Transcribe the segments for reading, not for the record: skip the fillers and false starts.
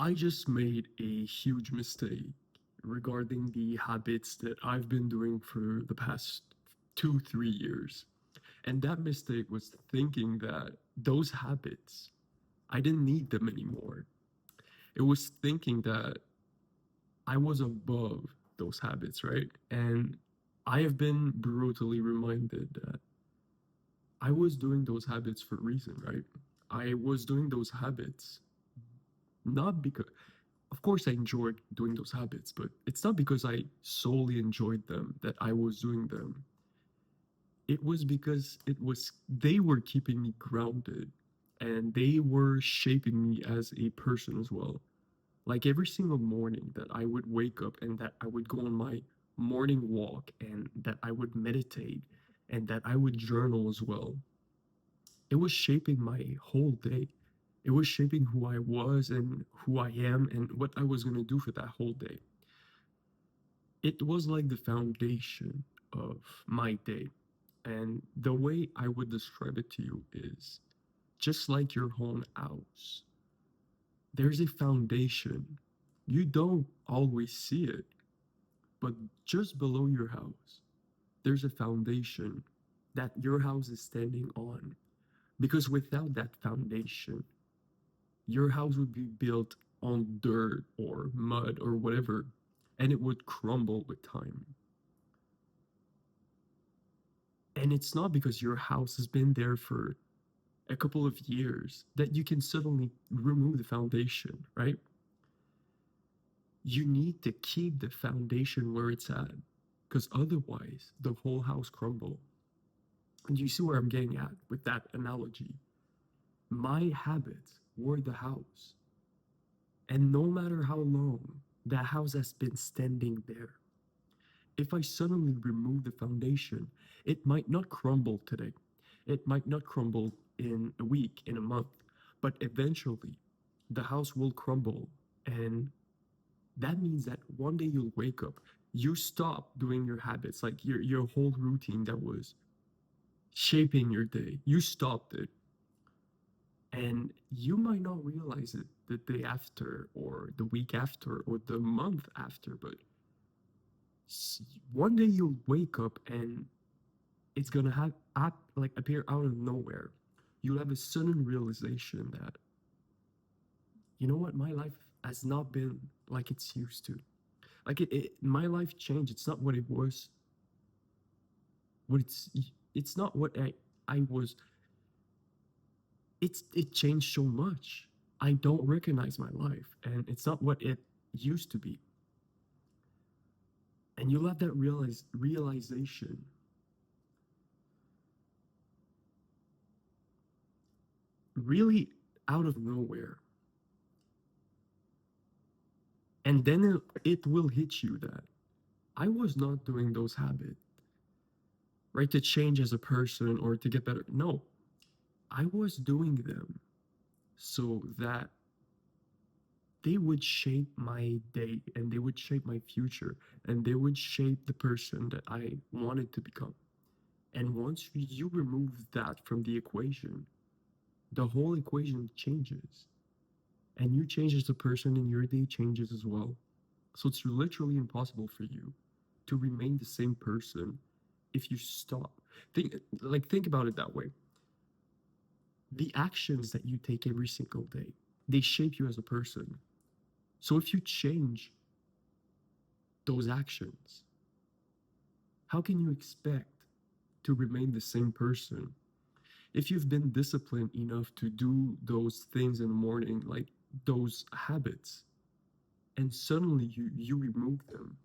I just made a huge mistake regarding the habits that I've been doing for the past 2, 3 years. And that mistake was thinking that those habits, I didn't need them anymore. It was thinking that I was above those habits, right? And I have been brutally reminded that I was doing those habits for a reason, right? I was doing those habits not because, of course, I enjoyed doing those habits, but it's not because I solely enjoyed them that I was doing them. It was because they were keeping me grounded and they were shaping me as a person as well. Like every single morning that I would wake up and that I would go on my morning walk and that I would meditate and that I would journal as well. It was shaping my whole day. It was shaping who I was and who I am and what I was going to do for that whole day. It was like the foundation of my day. And the way I would describe it to you is just like your own house, there's a foundation. You don't always see it, but just below your house, there's a foundation that your house is standing on. Because without that foundation, your house would be built on dirt or mud or whatever, and it would crumble with time. And it's not because your house has been there for a couple of years that you can suddenly remove the foundation, right? You need to keep the foundation where it's at because otherwise the whole house crumble. And you see where I'm getting at with that analogy. My habits were the house. And no matter how long that house has been standing there, if I suddenly remove the foundation, it might not crumble today. It might not crumble in a week, in a month, but eventually the house will crumble. And that means that one day you'll wake up, you stop doing your habits, like your whole routine that was shaping your day. You stopped it. And you might not realize it the day after, or the week after, or the month after, but one day you'll wake up and it's gonna have like appear out of nowhere. You'll have a sudden realization that you know what, my life has not been like it's used to. Like my life changed. It's not what it was. What it's not what I was. It changed so much. I don't recognize my life, and it's not what it used to be. And you'll have that realization really out of nowhere, and then it will hit you that I was not doing those habits, right? To change as a person or to get better. No, I was doing them so that they would shape my day and they would shape my future and they would shape the person that I wanted to become. And once you remove that from the equation, the whole equation changes. And you change as a person and your day changes as well. So it's literally impossible for you to remain the same person if you stop. Think about it that way. The actions that you take every single day, they shape you as a person. So if you change those actions, how can you expect to remain the same person if you've been disciplined enough to do those things in the morning, like those habits, and suddenly you remove them?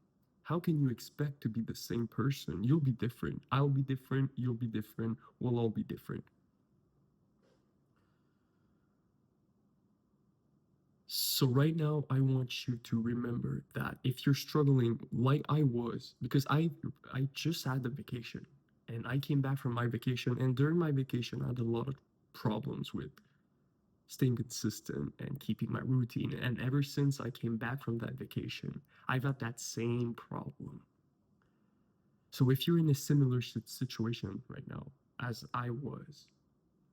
How can you expect to be the same person? You'll be different. I'll be different. You'll be different. We'll all be different. So right now, I want you to remember that if you're struggling like I was, because I just had a vacation and I came back from my vacation, and during my vacation, I had a lot of problems with staying consistent and keeping my routine. And ever since I came back from that vacation, I've had that same problem. So if you're in a similar situation right now, as I was,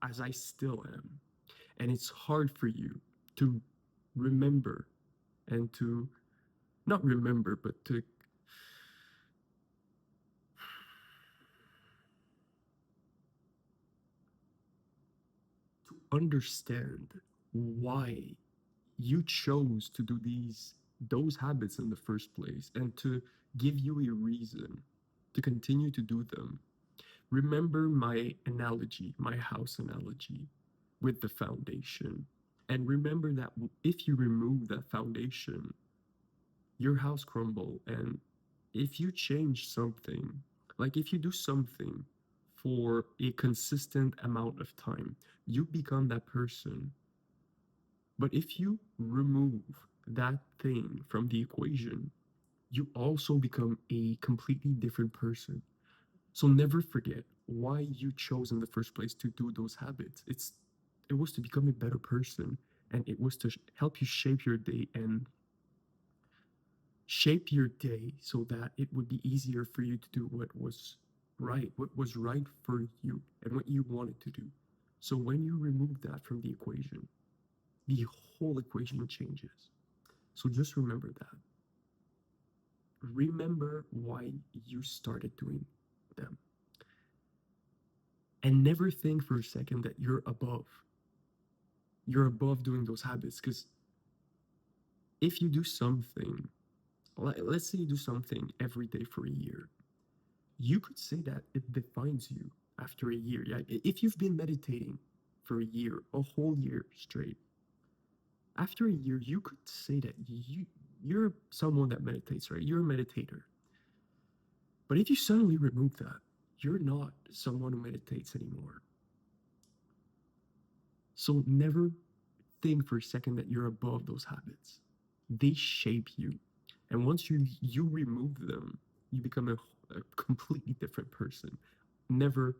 as I still am, and it's hard for you to remember and to not remember, but to understand why you chose to do those habits in the first place, and to give you a reason to continue to do them. Remember my analogy, my house analogy with the foundation. And remember that if you remove that foundation, your house crumble. And if you change something, like if you do something for a consistent amount of time, you become that person. But if you remove that thing from the equation, you also become a completely different person. So never forget why you chose in the first place to do those habits. It was to become a better person, and it was to help you shape your day, and shape your day so that it would be easier for you to do what was right for you and what you wanted to do. So when you remove that from the equation, the whole equation changes. So just remember that. Remember why you started doing them. And never think for a second that you're above doing those habits. Because if you do something, let's say you do something every day for a year, you could say that it defines you after a year. Yeah, if you've been meditating for a year, a whole year straight, after a year, you could say that you're someone that meditates, right? You're a meditator. But if you suddenly remove that, you're not someone who meditates anymore. So never think for a second that you're above those habits. They shape you. And once you remove them, you become a completely different person. Never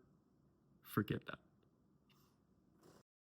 forget that.